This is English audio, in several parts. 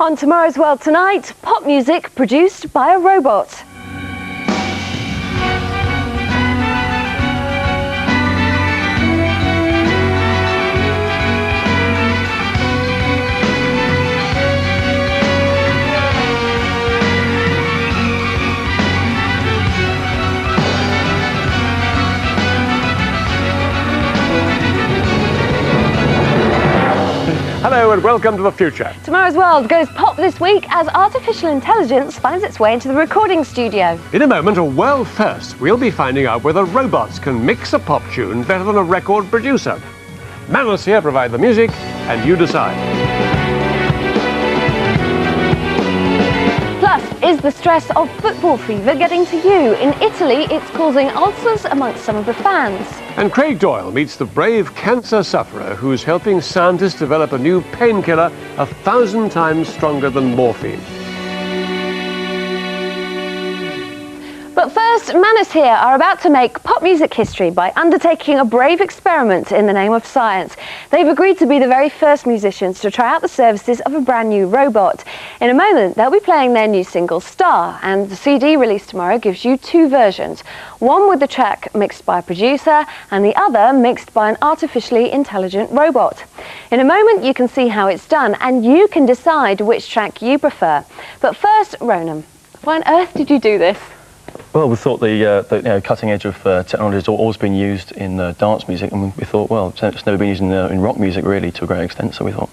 On Tomorrow's World tonight, pop music produced by a robot. Hello and welcome to the future. Tomorrow's World goes pop this week as artificial intelligence finds its way into the recording studio. In a moment, a world first, we'll be finding out whether robots can mix a pop tune better than a record producer. Manus here provide the music, and you decide. Plus, is the stress of football fever getting to you? In Italy, it's causing ulcers amongst some of the fans. And Craig Doyle meets the brave cancer sufferer who's helping scientists develop a new painkiller 1,000 times stronger than morphine. But first, Manus here are about to make pop music history by undertaking a brave experiment in the name of science. They've agreed to be the very first musicians to try out the services of a brand new robot. In a moment, they'll be playing their new single, Star, and the CD released tomorrow gives you two versions. One with the track mixed by a producer, and the other mixed by an artificially intelligent robot. In a moment, you can see how it's done, and you can decide which track you prefer. But first, Ronan, why on earth did you do this? Well, we thought the cutting edge of technology has always been used in dance music, and we thought, well, it's never been used in rock music really to a great extent, so we thought,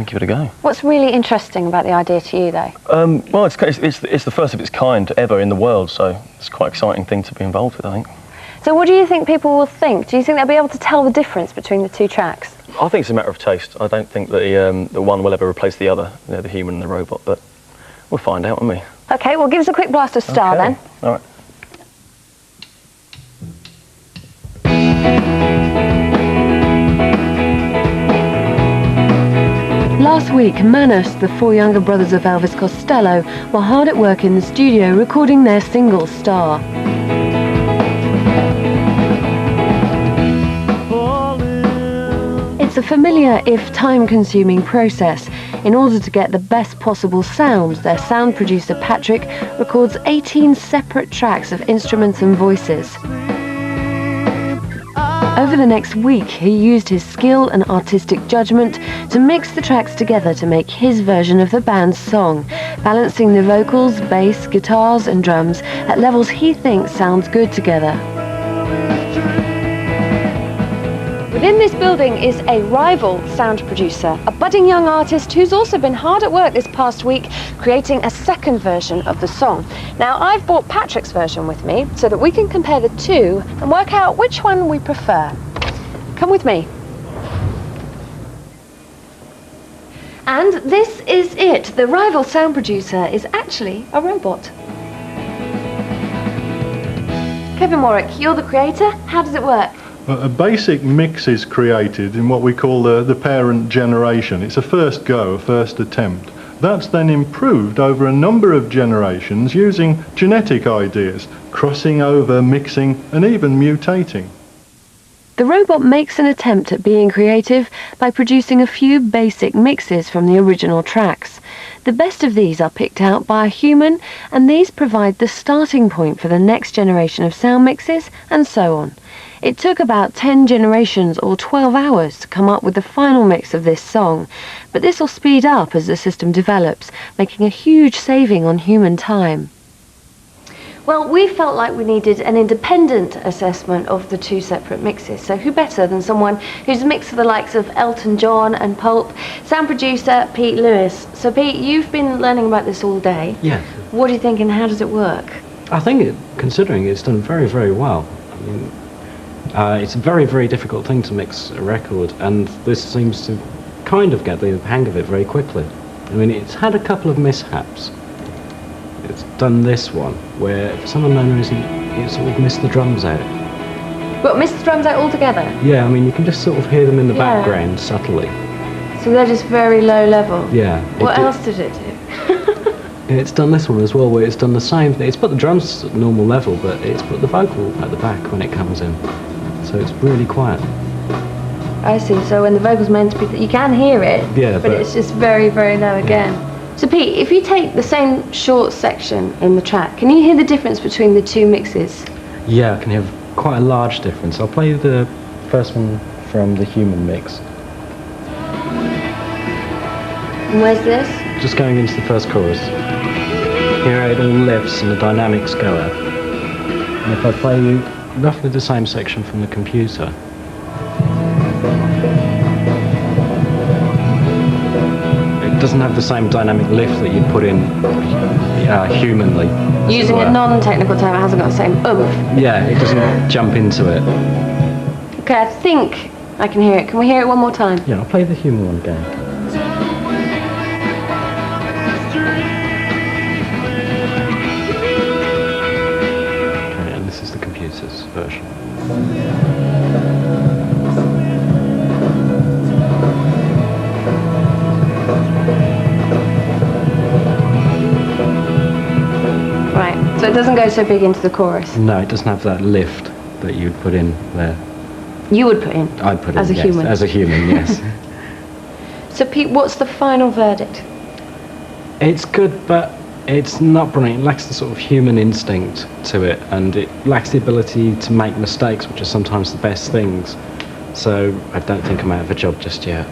give it a go. What's really interesting about the idea to you, though? Well, it's the first of its kind ever in the world, so it's quite an exciting thing to be involved with, I think. So what do you think people will think? Do you think they'll be able to tell the difference between the two tracks? I think it's a matter of taste. I don't think that the one will ever replace the other, the human and the robot, but we'll find out, won't we? OK, well, give us a quick blast of Star, then. All right. Last week, Manus, the four younger brothers of Elvis Costello, were hard at work in the studio recording their single, Star. It's a familiar, if time-consuming process. In order to get the best possible sound, their sound producer Patrick records 18 separate tracks of instruments and voices. Over the next week, he used his skill and artistic judgment to mix the tracks together to make his version of the band's song, balancing the vocals, bass, guitars and drums at levels he thinks sounds good together. Within this building is a rival sound producer, a budding young artist who's also been hard at work this past week creating a second version of the song. Now, I've brought Patrick's version with me so that we can compare the two and work out which one we prefer. Come with me. And this is it. The rival sound producer is actually a robot. Kevin Warwick, you're the creator. How does it work? A basic mix is created in what we call the parent generation. It's a first go, a first attempt. That's then improved over a number of generations using genetic ideas, crossing over, mixing, and even mutating. The robot makes an attempt at being creative by producing a few basic mixes from the original tracks. The best of these are picked out by a human, and these provide the starting point for the next generation of sound mixes, and so on. It took about 10 generations or 12 hours to come up with the final mix of this song, but this will speed up as the system develops, making a huge saving on human time. Well, we felt like we needed an independent assessment of the two separate mixes, so who better than someone who's mixed for the likes of Elton John and Pulp, sound producer Pete Lewis. So Pete, you've been learning about this all day. Yes. What do you think and how does it work? I think, considering it's done very, very well. I mean, it's a very, very difficult thing to mix a record, and this seems to kind of get the hang of it very quickly. I mean, it's had a couple of mishaps. It's done this one, where for some unknown reason, it sort of missed the drums out. But missed the drums out altogether? Yeah, I mean, you can just sort of hear them in the background subtly. So they're just very low level? Yeah. What else did it do? It's done this one as well, where it's done the same thing. It's put the drums at normal level, but it's put the vocal at the back when it comes in. So it's really quiet. I see, so when the vocal's meant to be, you can hear it, yeah, but it's just very, very low again. So Pete, if you take the same short section in the track, can you hear the difference between the two mixes? Yeah, I can hear quite a large difference. I'll play the first one from the human mix. And where's this? Just going into the first chorus. Here it all lifts and the dynamics go up. And if I play you roughly the same section from the computer, it doesn't have the same dynamic lift that you'd put in humanly. Using a non-technical term, it hasn't got the same oomph. Yeah, it doesn't jump into it. Okay, I think I can hear it. Can we hear it one more time? Yeah, I'll play the human one again. Okay, and this is the computer's version. Right, so it doesn't go so big into the chorus. No, it doesn't have that lift that you'd put in there. You would put in? I'd put in, as a yes, human. as a human, yes. So Pete, what's the final verdict? It's good, but it's not brilliant. It lacks the sort of human instinct to it, and it lacks the ability to make mistakes, which are sometimes the best things. So I don't think I'm out of a job just yet.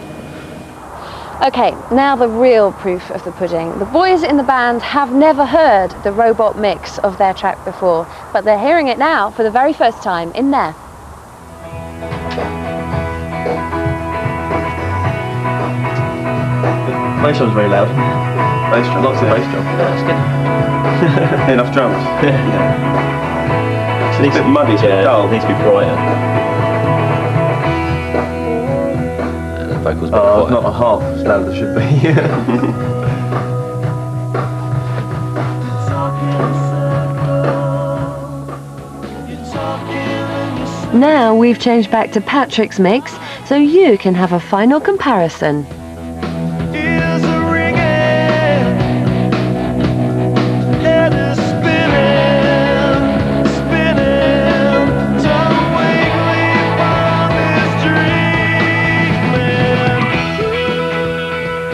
Okay, now the real proof of the pudding. The boys in the band have never heard the robot mix of their track before, but they're hearing it now for the very first time in there. Bass drum's very loud. Bass drum, lots of bass drum. Yeah, that's good. Enough drums. Yeah. It's a bit muddy, it's a bit dull. It needs to be brighter. And the vocals not half as loud as it should be. Now we've changed back to Patrick's mix, so you can have a final comparison.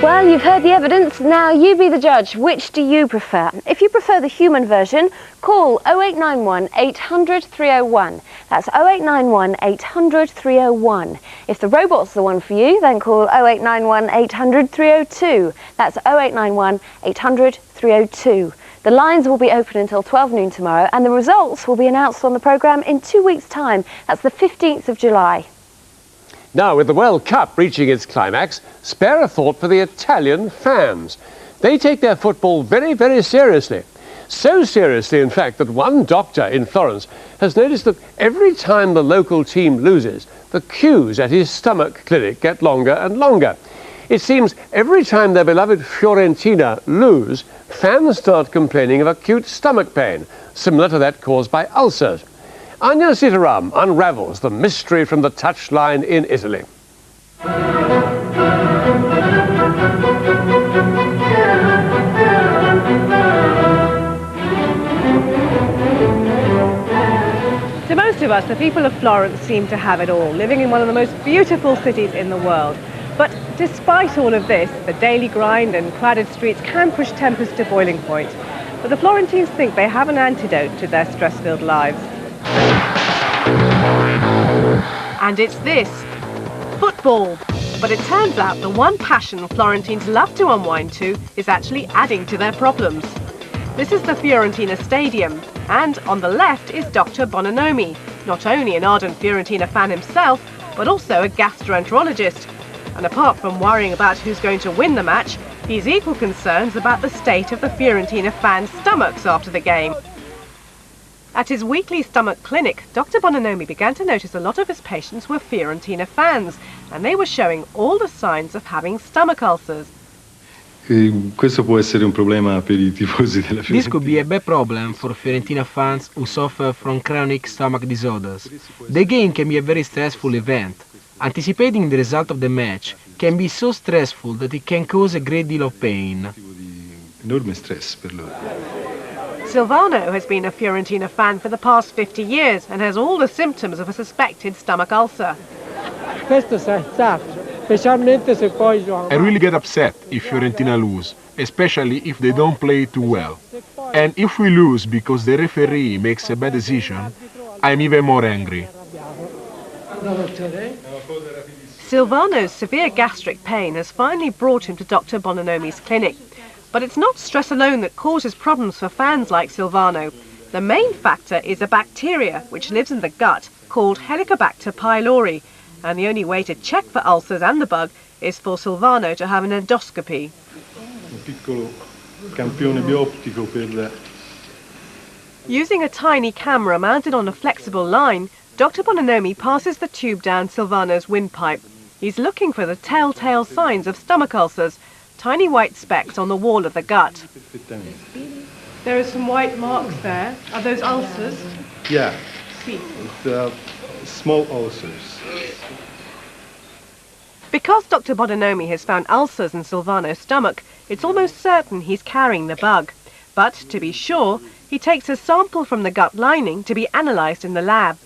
Well, you've heard the evidence, now you be the judge. Which do you prefer? If you prefer the human version, call 0891 800 301. That's 0891 800 301. If the robot's the one for you, then call 0891 800 302. That's 0891 800 302. The lines will be open until 12 noon tomorrow, and the results will be announced on the programme in 2 weeks' time. That's the 15th of July. Now, with the World Cup reaching its climax, spare a thought for the Italian fans. They take their football very, very seriously. So seriously, in fact, that one doctor in Florence has noticed that every time the local team loses, the queues at his stomach clinic get longer and longer. It seems every time their beloved Fiorentina lose, fans start complaining of acute stomach pain, similar to that caused by ulcers. Anya Sitaram unravels the mystery from the touchline in Italy. To most of us, the people of Florence seem to have it all, living in one of the most beautiful cities in the world. But despite all of this, the daily grind and crowded streets can push tempers to boiling point. But the Florentines think they have an antidote to their stress-filled lives. And it's this, football. But it turns out the one passion Florentines love to unwind to is actually adding to their problems. This is the Fiorentina Stadium, and on the left is Dr. Bononomi, not only an ardent Fiorentina fan himself, but also a gastroenterologist. And apart from worrying about who's going to win the match, he's equal concerns about the state of the Fiorentina fans' stomachs after the game. At his weekly stomach clinic, Dr. Bononomi began to notice a lot of his patients were Fiorentina fans, and they were showing all the signs of having stomach ulcers. Questo può essere un problema per I tifosi della Fiorentina. This could be a bad problem for Fiorentina fans who suffer from chronic stomach disorders. The game can be a very stressful event. Anticipating the result of the match can be so stressful that it can cause a great deal of pain. Enorme stress per loro. Silvano has been a Fiorentina fan for the past 50 years and has all the symptoms of a suspected stomach ulcer. Questo sa, I really get upset if Fiorentina lose, especially if they don't play too well. And if we lose because the referee makes a bad decision, I'm even more angry. Silvano's severe gastric pain has finally brought him to Dr. Bononomi's clinic. But it's not stress alone that causes problems for fans like Silvano. The main factor is a bacteria which lives in the gut called Helicobacter pylori, and the only way to check for ulcers and the bug is for Silvano to have an endoscopy. Using a tiny camera mounted on a flexible line, Dr. Bononomi passes the tube down Silvano's windpipe. He's looking for the telltale signs of stomach ulcers, tiny white specks on the wall of the gut. There are some white marks there. Are those ulcers? Yeah, it's small ulcers. Because Dr. Bononomi has found ulcers in Silvano's stomach, it's almost certain he's carrying the bug. But to be sure, he takes a sample from the gut lining to be analysed in the lab.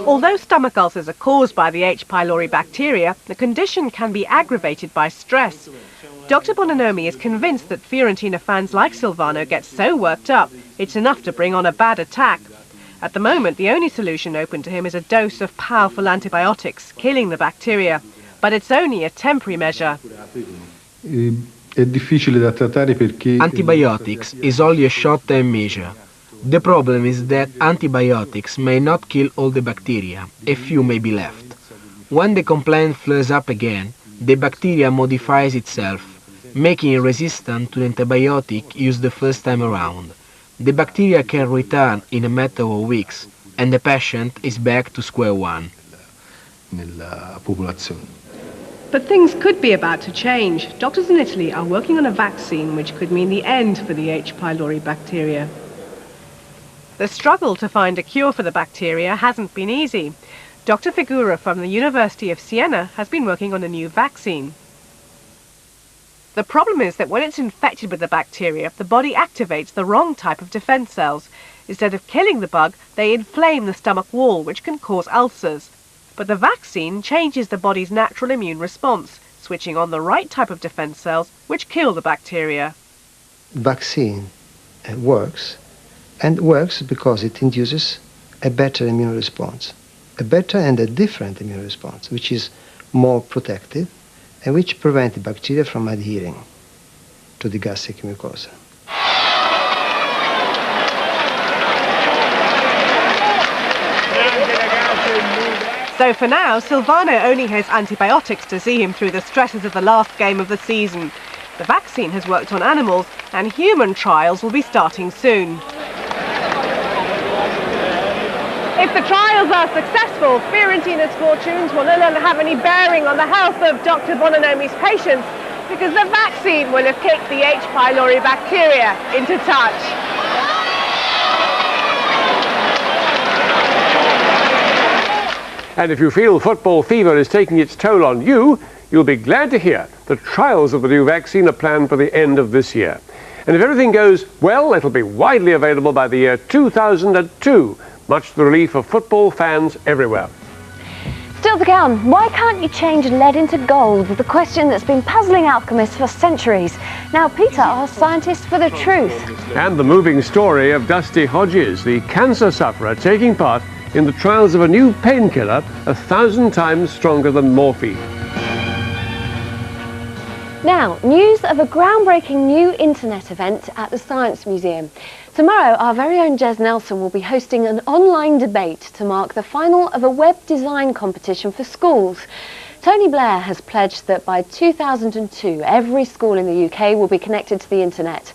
Although stomach ulcers are caused by the H. pylori bacteria, the condition can be aggravated by stress. Dr. Bononomi is convinced that Fiorentina fans like Silvano get so worked up, it's enough to bring on a bad attack. At the moment, the only solution open to him is a dose of powerful antibiotics, killing the bacteria. But it's only a temporary measure. Antibiotics is only a short-term measure. The problem is that antibiotics may not kill all the bacteria, a few may be left. When the complaint flares up again, the bacteria modifies itself, making it resistant to the antibiotic used the first time around. The bacteria can return in a matter of weeks, and the patient is back to square one. But things could be about to change. Doctors in Italy are working on a vaccine which could mean the end for the H. pylori bacteria. The struggle to find a cure for the bacteria hasn't been easy. Dr. Figura from the University of Siena has been working on a new vaccine. The problem is that when it's infected with the bacteria, the body activates the wrong type of defense cells. Instead of killing the bug, they inflame the stomach wall, which can cause ulcers. But the vaccine changes the body's natural immune response, switching on the right type of defense cells, which kill the bacteria. Vaccine works, and works because it induces a better immune response, a better and a different immune response, which is more protective and which prevents the bacteria from adhering to the gastric mucosa. So for now, Silvano only has antibiotics to see him through the stresses of the last game of the season. The vaccine has worked on animals, and human trials will be starting soon. If the trials are successful, Fiorentina's fortunes will no longer have any bearing on the health of Dr. Bononomi's patients, because the vaccine will have kicked the H. pylori bacteria into touch. And if you feel football fever is taking its toll on you, you'll be glad to hear the trials of the new vaccine are planned for the end of this year. And if everything goes well, it'll be widely available by the year 2002, much to the relief of football fans everywhere. Still to come, why can't you change lead into gold? The question that's been puzzling alchemists for centuries. Now Peter asks scientists for the truth. And the moving story of Dusty Hodges, the cancer sufferer taking part in the trials of a new painkiller 1,000 times stronger than morphine. Now, news of a groundbreaking new internet event at the Science Museum. Tomorrow, our very own Jez Nelson will be hosting an online debate to mark the final of a web design competition for schools. Tony Blair has pledged that by 2002, every school in the UK will be connected to the internet.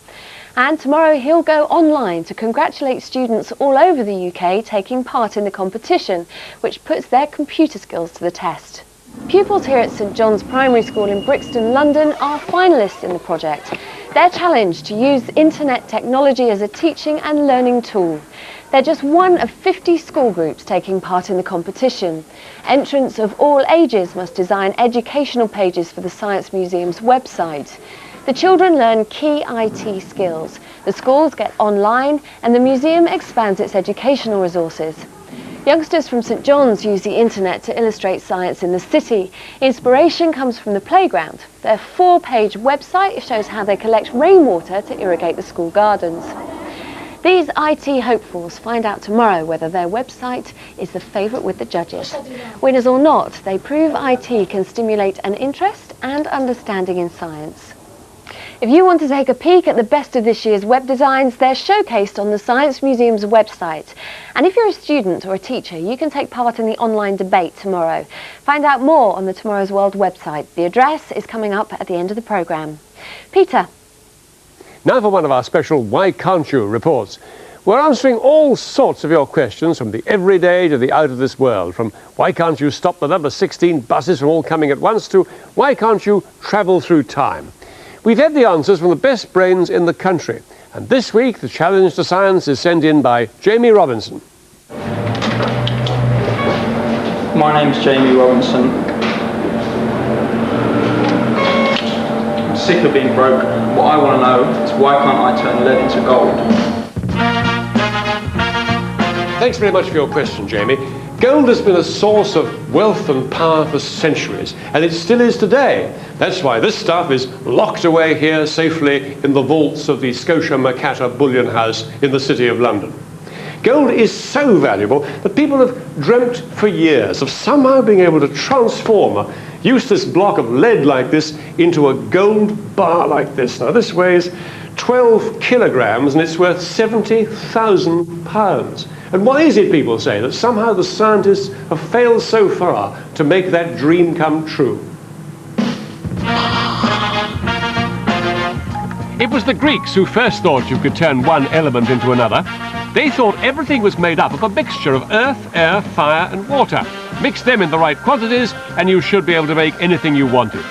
And tomorrow he'll go online to congratulate students all over the UK taking part in the competition, which puts their computer skills to the test. Pupils here at St John's Primary School in Brixton, London are finalists in the project. They're challenged to use internet technology as a teaching and learning tool. They're just one of 50 school groups taking part in the competition. Entrants of all ages must design educational pages for the Science Museum's website. The children learn key IT skills, the schools get online, and the museum expands its educational resources. Youngsters from St John's use the internet to illustrate science in the city. Inspiration comes from the playground. Their 4-page website shows how they collect rainwater to irrigate the school gardens. These IT hopefuls find out tomorrow whether their website is the favourite with the judges. Winners or not, they prove IT can stimulate an interest and understanding in science. If you want to take a peek at the best of this year's web designs, they're showcased on the Science Museum's website. And if you're a student or a teacher, you can take part in the online debate tomorrow. Find out more on the Tomorrow's World website. The address is coming up at the end of the programme. Peter. Now for one of our special Why Can't You reports. We're answering all sorts of your questions, from the everyday to the out of this world, from why can't you stop the number 16 buses from all coming at once to why can't you travel through time. We've had the answers from the best brains in the country, and this week the challenge to science is sent in by Jamie Robinson. My name's Jamie Robinson. I'm sick of being broke. What I want to know is why can't I turn lead into gold? Thanks very much for your question, Jamie. Gold has been a source of wealth and power for centuries, and it still is today. That's why this stuff is locked away here safely in the vaults of the Scotia Mercator Bullion House in the City of London. Gold is so valuable that people have dreamt for years of somehow being able to transform a useless block of lead like this into a gold bar like this. Now this weighs 12 kilograms and it's worth £70,000. And why is it, people say, that somehow the scientists have failed so far to make that dream come true? It was the Greeks who first thought you could turn one element into another. They thought everything was made up of a mixture of earth, air, fire and water. Mix them in the right quantities and you should be able to make anything you wanted.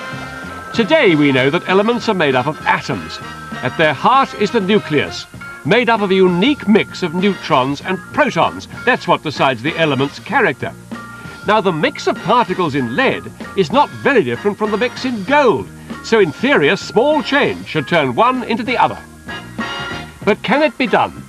Today we know that elements are made up of atoms. At their heart is the nucleus, made up of a unique mix of neutrons and protons. That's what decides the element's character. Now, the mix of particles in lead is not very different from the mix in gold, so in theory a small change should turn one into the other. But can it be done?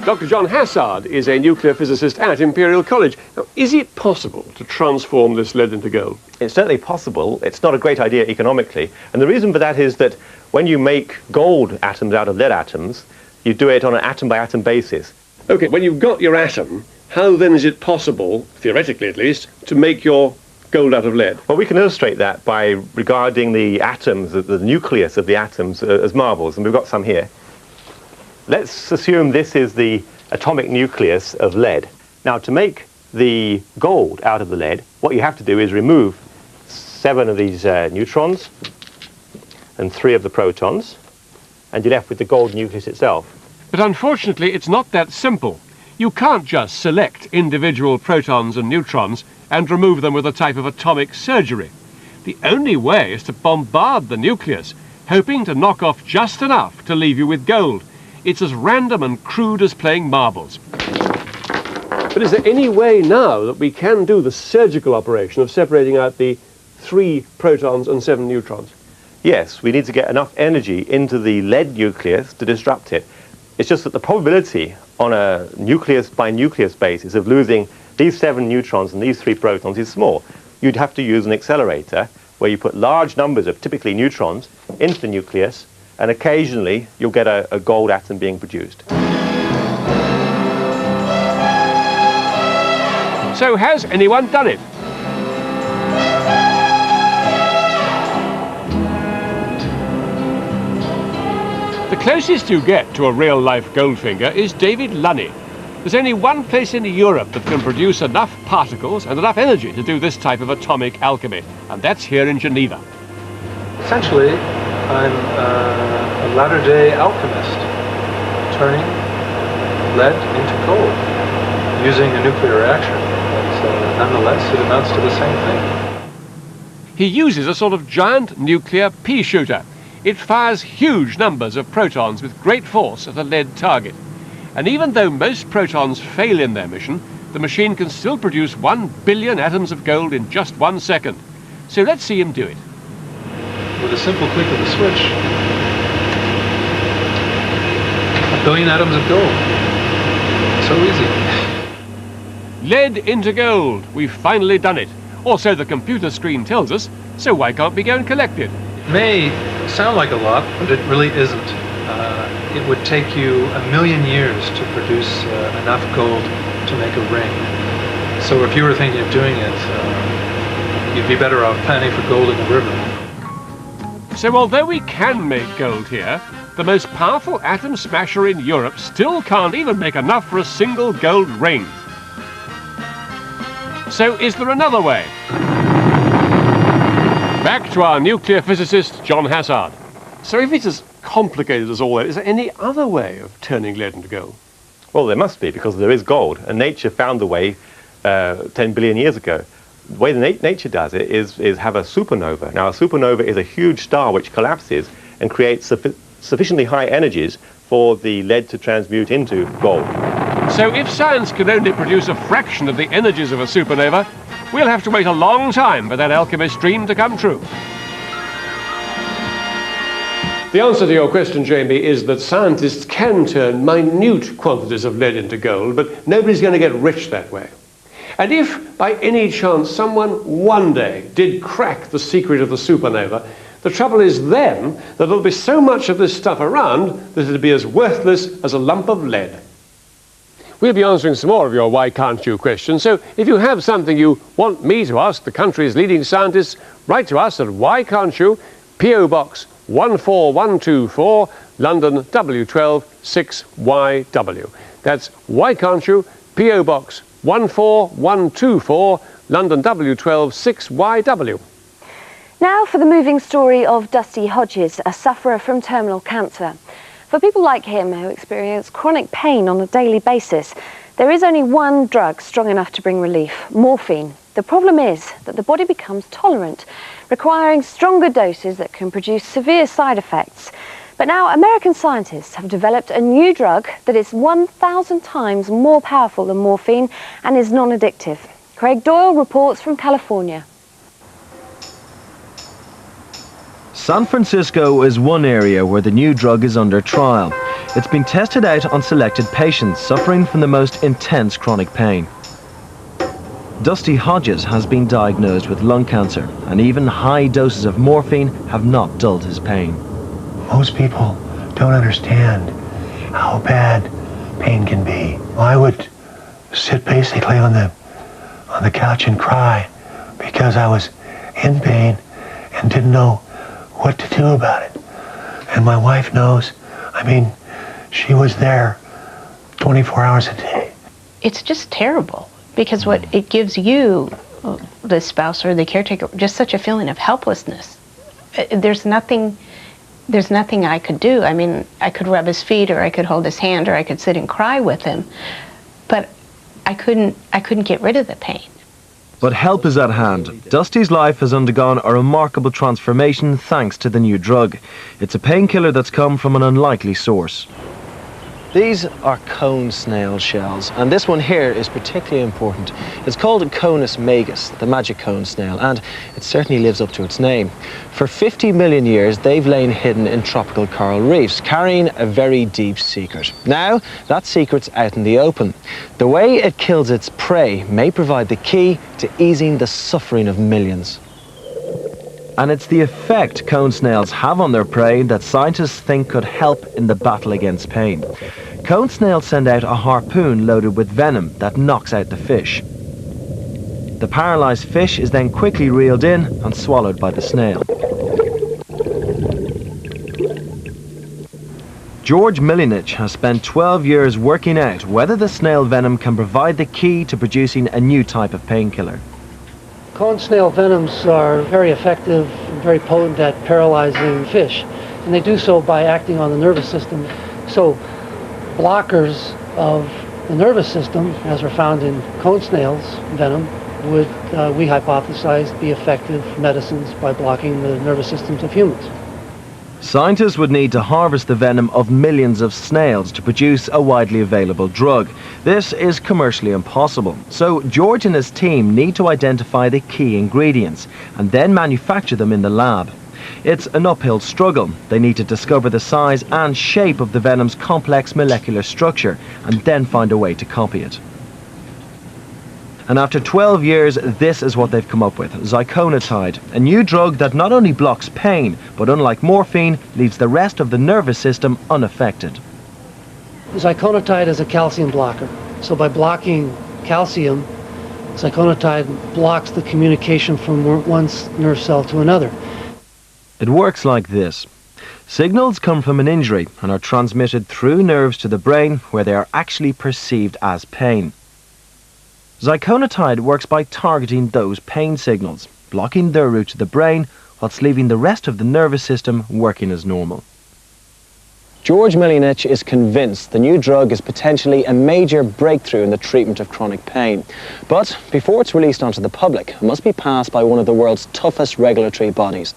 Dr. John Hassard is a nuclear physicist at Imperial College. Now, is it possible to transform this lead into gold? It's certainly possible. It's not a great idea economically, and the reason for that is that when you make gold atoms out of lead atoms, you do it on an atom-by-atom basis. OK, when you've got your atom, how then is it possible, theoretically at least, to make your gold out of lead? Well, we can illustrate that by regarding the atoms, the nucleus of the atoms, as marbles, and we've got some here. Let's assume this is the atomic nucleus of lead. Now, to make the gold out of the lead, what you have to do is remove 7 of these neutrons and 3 of the protons, and you're left with the gold nucleus itself. But unfortunately, it's not that simple. You can't just select individual protons and neutrons and remove them with a type of atomic surgery. The only way is to bombard the nucleus, hoping to knock off just enough to leave you with gold. It's as random and crude as playing marbles. But is there any way now that we can do the surgical operation of separating out the 3 protons and 7 neutrons? Yes, we need to get enough energy into the lead nucleus to disrupt it. It's just that the probability on a nucleus-by-nucleus basis of losing these 7 neutrons and these 3 protons is small. You'd have to use an accelerator where you put large numbers of typically neutrons into the nucleus, and occasionally you'll get a gold atom being produced. So has anyone done it? The closest you get to a real-life Goldfinger is David Lunny. There's only one place in Europe that can produce enough particles and enough energy to do this type of atomic alchemy, and that's here in Geneva. Essentially, I'm a latter-day alchemist, turning lead into gold using a nuclear reaction. But nonetheless, it amounts to the same thing. He uses a sort of giant nuclear pea shooter. It fires huge numbers of protons with great force at a lead target. And even though most protons fail in their mission, the machine can still produce 1 billion atoms of gold in just 1 second. So let's see him do it. With a simple click of the switch, 1 billion atoms of gold. So easy. Lead into gold. We've finally done it. Or so the computer screen tells us, so why can't we go and collect it? It may sound like a lot, but it really isn't. It would take you 1,000,000 years to produce enough gold to make a ring. So if you were thinking of doing it, you'd be better off planning for gold in the river. So although we can make gold here, the most powerful atom smasher in Europe still can't even make enough for a single gold ring. So is there another way? Back to our nuclear physicist, John Hassard. So if it's as complicated as all that, is there any other way of turning lead into gold? Well, there must be, because there is gold, and nature found the way 10 billion years ago. The way nature does it is have a supernova. Now, a supernova is a huge star which collapses and creates sufficiently high energies for the lead to transmute into gold. So if science can only produce a fraction of the energies of a supernova, we'll have to wait a long time for that alchemist dream to come true. The answer to your question, Jamie, is that scientists can turn minute quantities of lead into gold, but nobody's going to get rich that way. And if, by any chance, someone one day did crack the secret of the supernova, the trouble is then that there'll be so much of this stuff around that it'll be as worthless as a lump of lead. We'll be answering some more of your why can't you questions, so if you have something you want me to ask the country's leading scientists, write to us at Why Can't You, P.O. Box 14124, London W12 6YW. That's Why Can't You, P.O. Box 14124, London W12 6YW. Now for the moving story of Dusty Hodges, a sufferer from terminal cancer. For people like him who experience chronic pain on a daily basis, there is only one drug strong enough to bring relief: morphine. The problem is that the body becomes tolerant, requiring stronger doses that can produce severe side effects. But now American scientists have developed a new drug that is 1,000 times more powerful than morphine and is non-addictive. Craig Doyle reports from California. San Francisco is one area where the new drug is under trial. It's been tested out on selected patients suffering from the most intense chronic pain. Dusty Hodges has been diagnosed with lung cancer, and even high doses of morphine have not dulled his pain. Most people don't understand how bad pain can be. I would sit basically on the couch and cry because I was in pain and didn't know what to do about it. And my wife knows. I mean, she was there 24 hours a day. It's just terrible, because what it gives you, the spouse or the caretaker, just such a feeling of helplessness. There's nothing I could do. I mean, I could rub his feet, or I could hold his hand, or I could sit and cry with him, but I couldn't get rid of the pain. But help is at hand. Dusty's life has undergone a remarkable transformation thanks to the new drug. It's a painkiller that's come from an unlikely source. These are cone snail shells, and this one here is particularly important. It's called Conus magus, the magic cone snail, and it certainly lives up to its name. For 50 million years, they've lain hidden in tropical coral reefs, carrying a very deep secret. Now, that secret's out in the open. The way it kills its prey may provide the key to easing the suffering of millions. And it's the effect cone snails have on their prey that scientists think could help in the battle against pain. Cone snails send out a harpoon loaded with venom that knocks out the fish. The paralyzed fish is then quickly reeled in and swallowed by the snail. George Milinich has spent 12 years working out whether the snail venom can provide the key to producing a new type of painkiller. Cone snail venoms are very effective and very potent at paralyzing fish, and they do so by acting on the nervous system. So blockers of the nervous system, as are found in cone snails venom, would, we hypothesize, be effective medicines by blocking the nervous systems of humans. Scientists would need to harvest the venom of millions of snails to produce a widely available drug. This is commercially impossible, so George and his team need to identify the key ingredients and then manufacture them in the lab. It's an uphill struggle. They need to discover the size and shape of the venom's complex molecular structure and then find a way to copy it. And after 12 years, this is what they've come up with, ziconotide, a new drug that not only blocks pain, but unlike morphine, leaves the rest of the nervous system unaffected. Ziconotide is a calcium blocker. So by blocking calcium, ziconotide blocks the communication from one nerve cell to another. It works like this. Signals come from an injury and are transmitted through nerves to the brain, where they are actually perceived as pain. Ziconotide works by targeting those pain signals, blocking their route to the brain, whilst leaving the rest of the nervous system working as normal. George Milianich is convinced the new drug is potentially a major breakthrough in the treatment of chronic pain. But before it's released onto the public, it must be passed by one of the world's toughest regulatory bodies.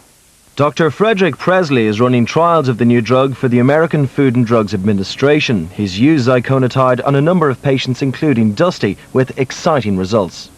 Dr. Frederick Presley is running trials of the new drug for the American Food and Drugs Administration. He's used ziconotide on a number of patients, including Dusty, with exciting results.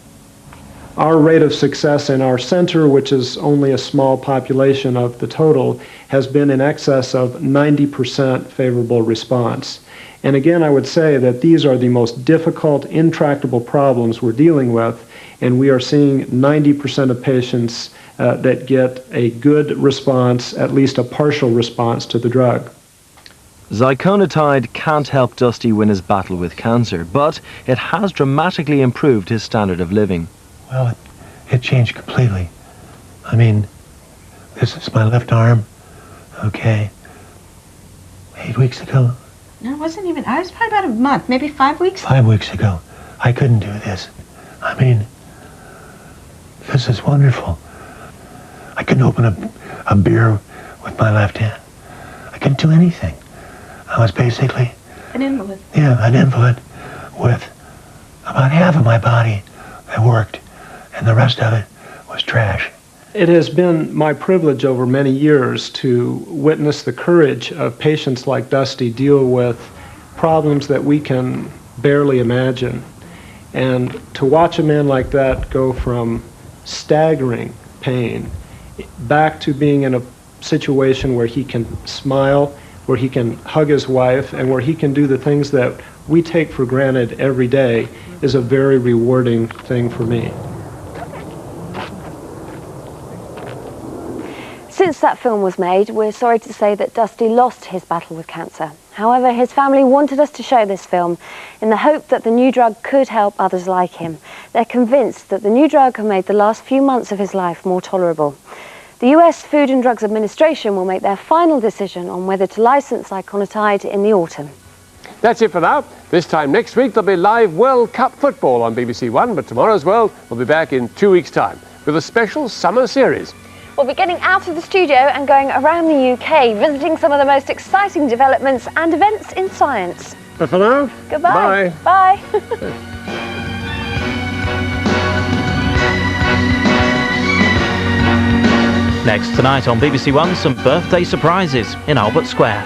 Our rate of success in our center, which is only a small population of the total, has been in excess of 90% favorable response. And again, I would say that these are the most difficult, intractable problems we're dealing with, and we are seeing 90% of patients that get a good response, at least a partial response to the drug. Ziconotide can't help Dusty win his battle with cancer, but it has dramatically improved his standard of living. Well, it changed completely. I mean, this is my left arm, okay, 8 weeks ago. No, it wasn't even, I was probably about a month, maybe 5 weeks. 5 weeks ago, I couldn't do this. I mean, this is wonderful. I couldn't open a beer with my left hand. I couldn't do anything. I was basically an invalid. Yeah, an invalid with about half of my body that worked, and the rest of it was trash. It has been my privilege over many years to witness the courage of patients like Dusty deal with problems that we can barely imagine. And to watch a man like that go from staggering pain back to being in a situation where he can smile, where he can hug his wife, and where he can do the things that we take for granted every day is a very rewarding thing for me. Since that film was made, we're sorry to say that Dusty lost his battle with cancer. However, his family wanted us to show this film in the hope that the new drug could help others like him. They're convinced that the new drug have made the last few months of his life more tolerable. The US Food and Drugs Administration will make their final decision on whether to license ziconotide in the autumn. That's it for now. This time next week there'll be live World Cup football on BBC One, but Tomorrow's World will be back in 2 weeks' time with a special summer series. We'll be getting out of the studio and going around the UK, visiting some of the most exciting developments and events in science. But for now, goodbye. Bye. Bye. Next tonight on BBC One, some birthday surprises in Albert Square.